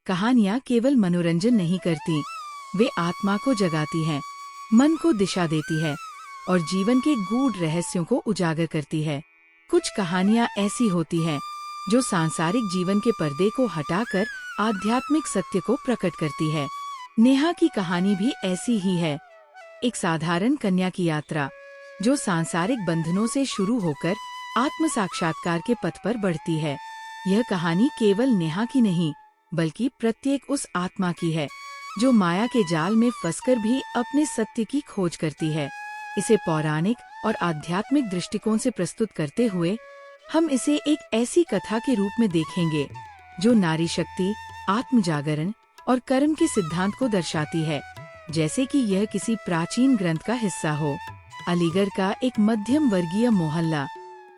कहानियाँ केवल मनोरंजन नहीं करती, वे आत्मा को जगाती हैं, मन को दिशा देती है और जीवन के गूढ़ रहस्यों को उजागर करती है। कुछ कहानियाँ ऐसी होती हैं जो सांसारिक जीवन के पर्दे को हटाकर आध्यात्मिक सत्य को प्रकट करती है। नेहा की कहानी भी ऐसी ही है, एक साधारण कन्या की यात्रा जो सांसारिक बंधनों से शुरू होकर आत्म साक्षात्कार के पथ पर बढ़ती है। यह कहानी केवल नेहा की नहीं, बल्कि प्रत्येक उस आत्मा की है जो माया के जाल में फंसकर भी अपने सत्य की खोज करती है। इसे पौराणिक और आध्यात्मिक दृष्टिकोण से प्रस्तुत करते हुए हम इसे एक ऐसी कथा के रूप में देखेंगे जो नारी शक्ति, आत्म जागरण और कर्म के सिद्धांत को दर्शाती है, जैसे कि यह किसी प्राचीन ग्रंथ का हिस्सा हो। अलीगढ़ का एक मध्यम वर्गीय मोहल्ला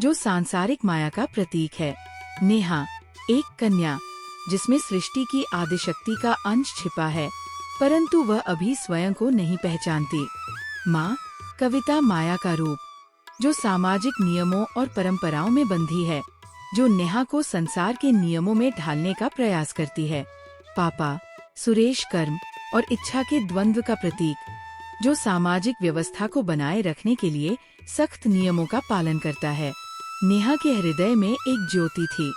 जो सांसारिक माया का प्रतीक है। नेहा एक कन्या जिसमें सृष्टि की आदिशक्ति का अंश छिपा है, परंतु वह अभी स्वयं को नहीं पहचानती। माँ कविता माया का रूप जो सामाजिक नियमों और परंपराओं में बंधी है, जो नेहा को संसार के नियमों में ढालने का प्रयास करती है। पापा सुरेश कर्म और इच्छा के द्वंद्व का प्रतीक जो सामाजिक व्यवस्था को बनाए रखने के लिए सख्त नियमों का पालन करता है। नेहा के हृदय में एक ज्योति थी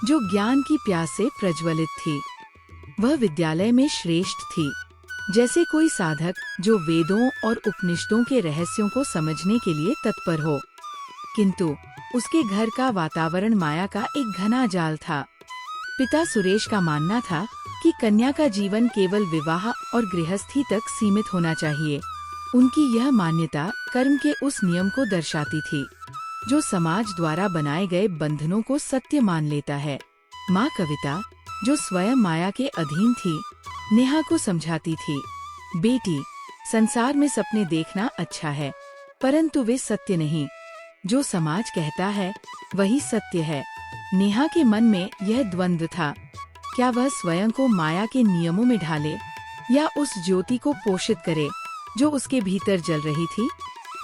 जो ज्ञान की प्यास से प्रज्वलित थी। वह विद्यालय में श्रेष्ठ थी, जैसे कोई साधक जो वेदों और उपनिषदों के रहस्यों को समझने के लिए तत्पर हो। किंतु उसके घर का वातावरण माया का एक घना जाल था। पिता सुरेश का मानना था कि कन्या का जीवन केवल विवाह और गृहस्थी तक सीमित होना चाहिए। उनकी यह मान्यता कर्म के उस नियम को दर्शाती थी जो समाज द्वारा बनाए गए बंधनों को सत्य मान लेता है। माँ कविता जो स्वयं माया के अधीन थी, नेहा को समझाती थी, बेटी संसार में सपने देखना अच्छा है, परंतु वे सत्य नहीं। जो समाज कहता है वही सत्य है। नेहा के मन में यह द्वंद्व था, क्या वह स्वयं को माया के नियमों में ढाले या उस ज्योति को पोषित करे जो उसके भीतर जल रही थी।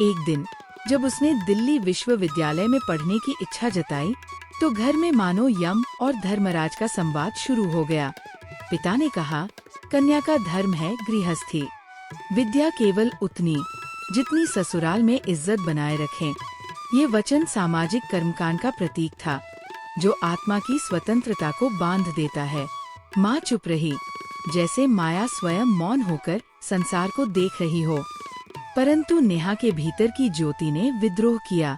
एक दिन जब उसने दिल्ली विश्वविद्यालय में पढ़ने की इच्छा जताई तो घर में मानो यम और धर्मराज का संवाद शुरू हो गया। पिता ने कहा, कन्या का धर्म है गृहस्थी, विद्या केवल उतनी जितनी ससुराल में इज्जत बनाए रखें। ये वचन सामाजिक कर्मकांड का प्रतीक था जो आत्मा की स्वतंत्रता को बांध देता है। माँ चुप रही, जैसे माया स्वयं मौन होकर संसार को देख रही हो। परंतु नेहा के भीतर की ज्योति ने विद्रोह किया।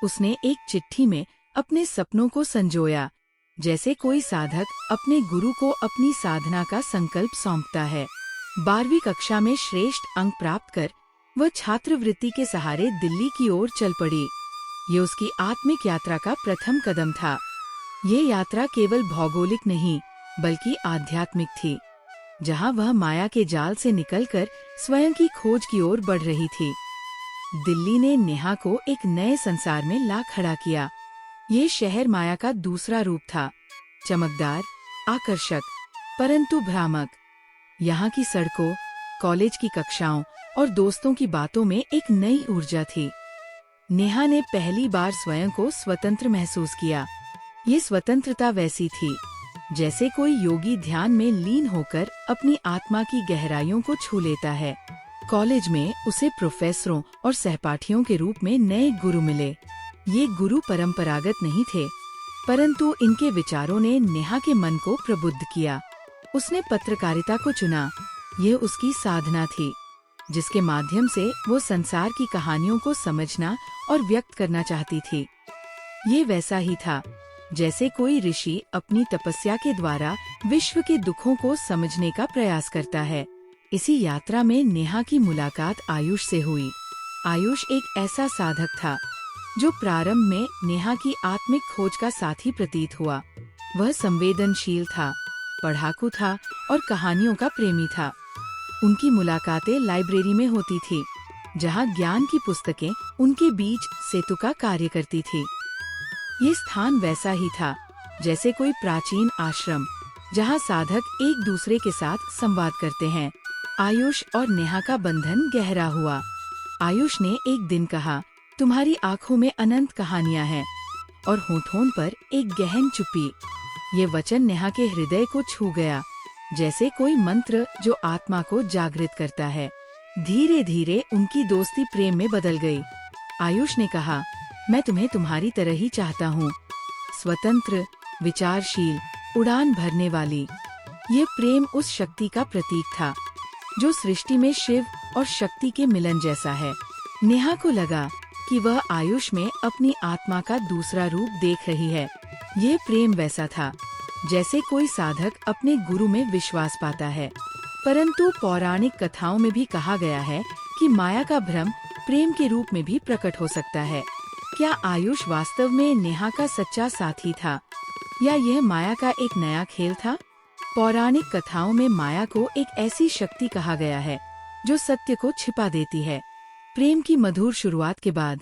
उसने एक चिट्ठी में अपने सपनों को संजोया, जैसे कोई साधक अपने गुरु को अपनी साधना का संकल्प सौंपता है। 12वीं कक्षा में श्रेष्ठ अंक प्राप्त कर वह छात्रवृत्ति के सहारे दिल्ली की ओर चल पड़ी। ये उसकी आत्मिक यात्रा का प्रथम कदम था। ये यात्रा केवल भौगोलिक नहीं, बल्कि आध्यात्मिक थी, जहाँ वह माया के जाल से निकलकर स्वयं की खोज की ओर बढ़ रही थी। दिल्ली ने नेहा को एक नए संसार में ला खड़ा किया। ये शहर माया का दूसरा रूप था, चमकदार, आकर्षक, परंतु भ्रामक। यहाँ की सड़कों, कॉलेज की कक्षाओं और दोस्तों की बातों में एक नई ऊर्जा थी। नेहा ने पहली बार स्वयं को स्वतंत्र महसूस किया। ये स्वतंत्रता वैसी थी जैसे कोई योगी ध्यान में लीन होकर अपनी आत्मा की गहराइयों को छू लेता है। कॉलेज में उसे प्रोफेसरों और सहपाठियों के रूप में नए गुरु मिले। ये गुरु परंपरागत नहीं थे, परंतु इनके विचारों ने नेहा के मन को प्रबुद्ध किया। उसने पत्रकारिता को चुना। यह उसकी साधना थी, जिसके माध्यम से वो संसार की कहानियों को समझना और व्यक्त करना चाहती थी। ये वैसा ही था जैसे कोई ऋषि अपनी तपस्या के द्वारा विश्व के दुखों को समझने का प्रयास करता है। इसी यात्रा में नेहा की मुलाकात आयुष से हुई। आयुष एक ऐसा साधक था जो प्रारंभ में नेहा की आत्मिक खोज का साथी प्रतीत हुआ। वह संवेदनशील था, पढ़ाकू था और कहानियों का प्रेमी था। उनकी मुलाकातें लाइब्रेरी में होती थी, जहां ज्ञान की पुस्तकें उनके बीच सेतु का कार्य करती थी। ये स्थान वैसा ही था जैसे कोई प्राचीन आश्रम, जहां साधक एक दूसरे के साथ संवाद करते हैं। आयुष और नेहा का बंधन गहरा हुआ। आयुष ने एक दिन कहा, तुम्हारी आंखों में अनंत कहानियां हैं, और होठों पर एक गहन चुप्पी। ये वचन नेहा के हृदय को छू गया। जैसे कोई मंत्र जो आत्मा को जागृत करता है। धीरे धीरे उनकी दोस्ती प्रेम में बदल गई। आयुष ने कहा, मैं तुम्हें तुम्हारी तरह ही चाहता हूँ, स्वतंत्र, विचारशील, उड़ान भरने वाली। ये प्रेम उस शक्ति का प्रतीक था जो सृष्टि में शिव और शक्ति के मिलन जैसा है। नेहा को लगा कि वह आयुष में अपनी आत्मा का दूसरा रूप देख रही है। ये प्रेम वैसा था जैसे कोई साधक अपने गुरु में विश्वास पाता है। परंतु पौराणिक कथाओं में भी कहा गया है कि माया का भ्रम प्रेम के रूप में भी प्रकट हो सकता है। क्या आयुष वास्तव में नेहा का सच्चा साथी था या यह माया का एक नया खेल था? पौराणिक कथाओं में माया को एक ऐसी शक्ति कहा गया है जो सत्य को छिपा देती है। प्रेम की मधुर शुरुआत के बाद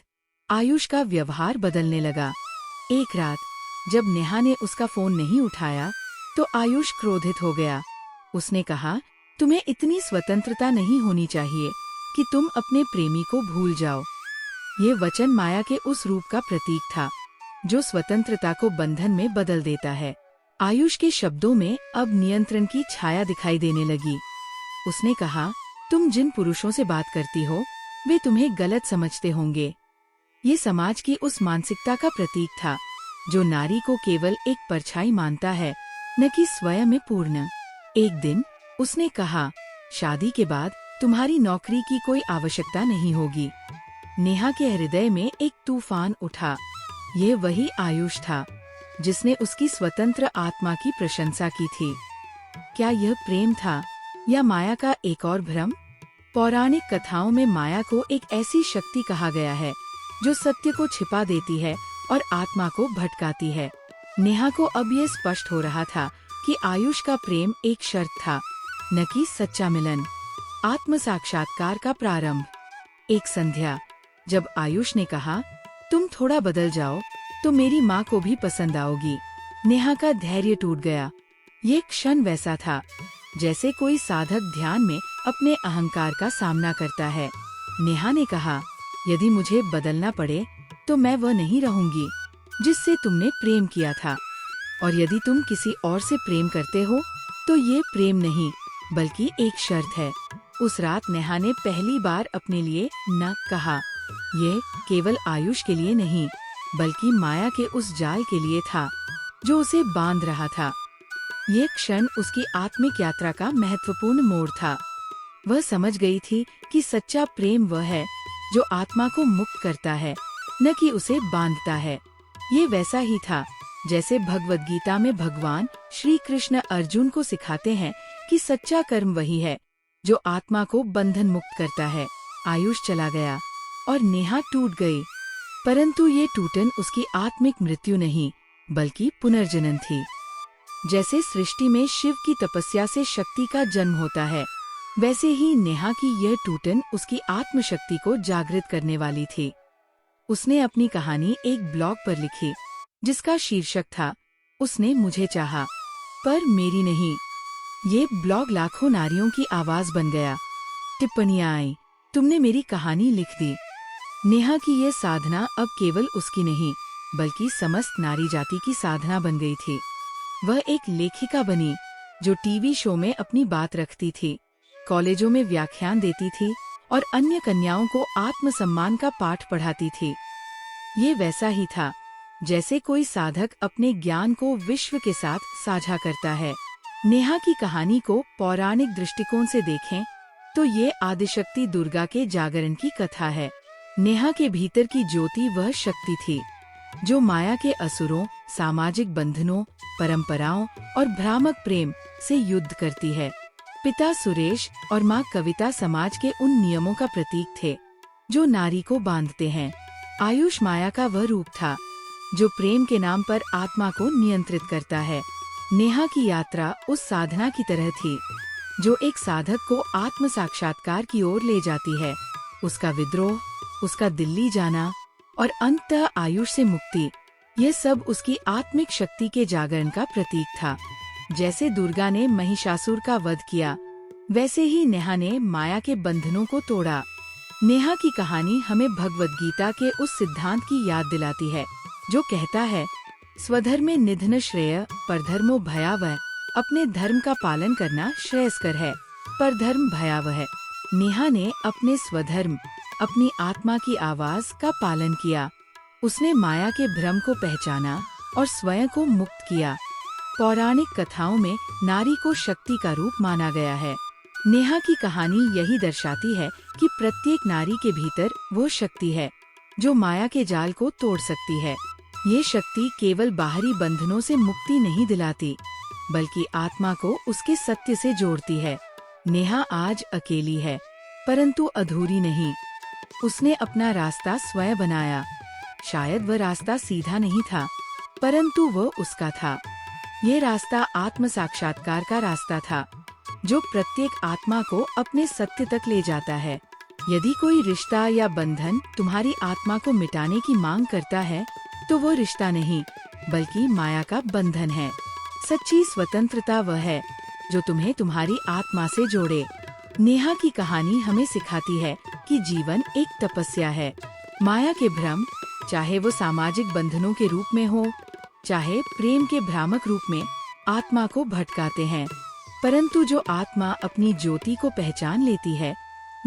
आयुष का व्यवहार बदलने लगा। एक रात जब नेहा ने उसका फोन नहीं उठाया तो आयुष क्रोधित हो गया। उसने कहा, तुम्हें इतनी स्वतंत्रता नहीं होनी चाहिए कि तुम अपने प्रेमी को भूल जाओ। ये वचन माया के उस रूप का प्रतीक था जो स्वतंत्रता को बंधन में बदल देता है। आयुष के शब्दों में अब नियंत्रण की छाया दिखाई देने लगी। उसने कहा, तुम जिन पुरुषों से बात करती हो वे तुम्हें गलत समझते होंगे। ये समाज की उस मानसिकता का प्रतीक था जो नारी को केवल एक परछाई मानता है, न कि स्वयं में पूर्ण। एक दिन उसने कहा, शादी के बाद तुम्हारी नौकरी की कोई आवश्यकता नहीं होगी। नेहा के हृदय में एक तूफान उठा। ये वही आयुष था जिसने उसकी स्वतंत्र आत्मा की प्रशंसा की थी। क्या यह प्रेम था या माया का एक और भ्रम? पौराणिक कथाओं में माया को एक ऐसी शक्ति कहा गया है जो सत्य को छिपा देती है और आत्मा को भटकाती है। नेहा को अब ये स्पष्ट हो रहा था कि आयुष का प्रेम एक शर्त था, न कि सच्चा मिलन। आत्म साक्षात्कार का प्रारंभ। एक संध्या जब आयुष ने कहा, तुम थोड़ा बदल जाओ तो मेरी माँ को भी पसंद आओगी, नेहा का धैर्य टूट गया। ये क्षण वैसा था जैसे कोई साधक ध्यान में अपने अहंकार का सामना करता है। नेहा ने कहा, यदि मुझे बदलना पड़े तो मैं वह नहीं रहूंगी जिससे तुमने प्रेम किया था। और यदि तुम किसी और से प्रेम करते हो तो ये प्रेम नहीं बल्कि एक शर्त है। उस रात नेहा ने पहली बार अपने लिए न कहा। ये केवल आयुष के लिए नहीं बल्कि माया के उस जाल के लिए था जो उसे बांध रहा था। ये क्षण उसकी आत्मिक यात्रा का महत्वपूर्ण मोड़ था। वह समझ गई थी कि सच्चा प्रेम वह है जो आत्मा को मुक्त करता है, न कि उसे बांधता है। ये वैसा ही था जैसे भगवद गीता में भगवान श्री कृष्ण अर्जुन को सिखाते हैं कि सच्चा कर्म वही है जो आत्मा को बंधन मुक्त करता है। आयुष चला गया और नेहा टूट गई, परंतु ये टूटन उसकी आत्मिक मृत्यु नहीं बल्कि पुनर्जनन थी। जैसे सृष्टि में शिव की तपस्या से शक्ति का जन्म होता है, वैसे ही नेहा की यह टूटन उसकी आत्मशक्ति को जागृत करने वाली थी। उसने अपनी कहानी एक ब्लॉग पर लिखी जिसका शीर्षक था, उसने मुझे चाहा पर मेरी नहीं। ये ब्लॉग लाखों नारियों की आवाज बन गया। टिप्पणियां आई, तुमने मेरी कहानी लिख दी। नेहा की ये साधना अब केवल उसकी नहीं बल्कि समस्त नारी जाति की साधना बन गई थी। वह एक लेखिका बनी जो टीवी शो में अपनी बात रखती थी, कॉलेजों में व्याख्यान देती थी और अन्य कन्याओं को आत्मसम्मान का पाठ पढ़ाती थी। ये वैसा ही था जैसे कोई साधक अपने ज्ञान को विश्व के साथ साझा करता है। नेहा की कहानी को पौराणिक दृष्टिकोण से देखें तो ये आदिशक्ति दुर्गा के जागरण की कथा है। नेहा के भीतर की ज्योति वह शक्ति थी जो माया के असुरों, सामाजिक बंधनों, परंपराओं और भ्रामक प्रेम से युद्ध करती है। पिता सुरेश और माँ कविता समाज के उन नियमों का प्रतीक थे जो नारी को बांधते हैं। आयुष माया का वह रूप था जो प्रेम के नाम पर आत्मा को नियंत्रित करता है। नेहा की यात्रा उस साधना की तरह थी जो एक साधक को आत्म साक्षात्कार की ओर ले जाती है। उसका विद्रोह, उसका दिल्ली जाना और अंततः आयुष से मुक्ति, ये सब उसकी आत्मिक शक्ति के जागरण का प्रतीक था। जैसे दुर्गा ने महिषासुर का वध किया, वैसे ही नेहा ने माया के बंधनों को तोड़ा। नेहा की कहानी हमें भगवद गीता के उस सिद्धांत की याद दिलाती है जो कहता है, स्वधर्मे निधन श्रेय परधर्मो भयावह अपने धर्म का पालन करना श्रेयस्कर है, पर धर्म भयावह है। नेहा ने अपने स्वधर्म, अपनी आत्मा की आवाज का पालन किया। उसने माया के भ्रम को पहचाना और स्वयं को मुक्त किया। पौराणिक कथाओं में नारी को शक्ति का रूप माना गया है। नेहा की कहानी यही दर्शाती है कि प्रत्येक नारी के भीतर वो शक्ति है जो माया के जाल को तोड़ सकती है। ये शक्ति केवल बाहरी बंधनों से मुक्ति नहीं दिलाती, बल्कि आत्मा को उसके सत्य से जोड़ती है। नेहा आज अकेली है, परंतु अधूरी नहीं। उसने अपना रास्ता स्वयं बनाया। शायद वह रास्ता सीधा नहीं था, परंतु वह उसका था। ये रास्ता आत्म साक्षात्कार का रास्ता था, जो प्रत्येक आत्मा को अपने सत्य तक ले जाता है। यदि कोई रिश्ता या बंधन तुम्हारी आत्मा को मिटाने की मांग करता है, तो वो रिश्ता नहीं, बल्कि माया का बंधन है। सच्ची स्वतंत्रता वह है जो तुम्हें तुम्हारी आत्मा से जोड़े। नेहा की कहानी हमें सिखाती है कि जीवन एक तपस्या है। माया के भ्रम, चाहे वो सामाजिक बंधनों के रूप में हो, चाहे प्रेम के भ्रामक रूप में, आत्मा को भटकाते हैं। परंतु जो आत्मा अपनी ज्योति को पहचान लेती है,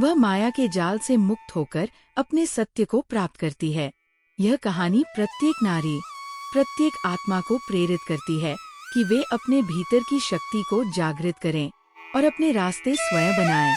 वह माया के जाल से मुक्त होकर अपने सत्य को प्राप्त करती है। यह कहानी प्रत्येक नारी, प्रत्येक आत्मा को प्रेरित करती है कि वे अपने भीतर की शक्ति को जागृत करें और अपने रास्ते स्वयं बनाएं।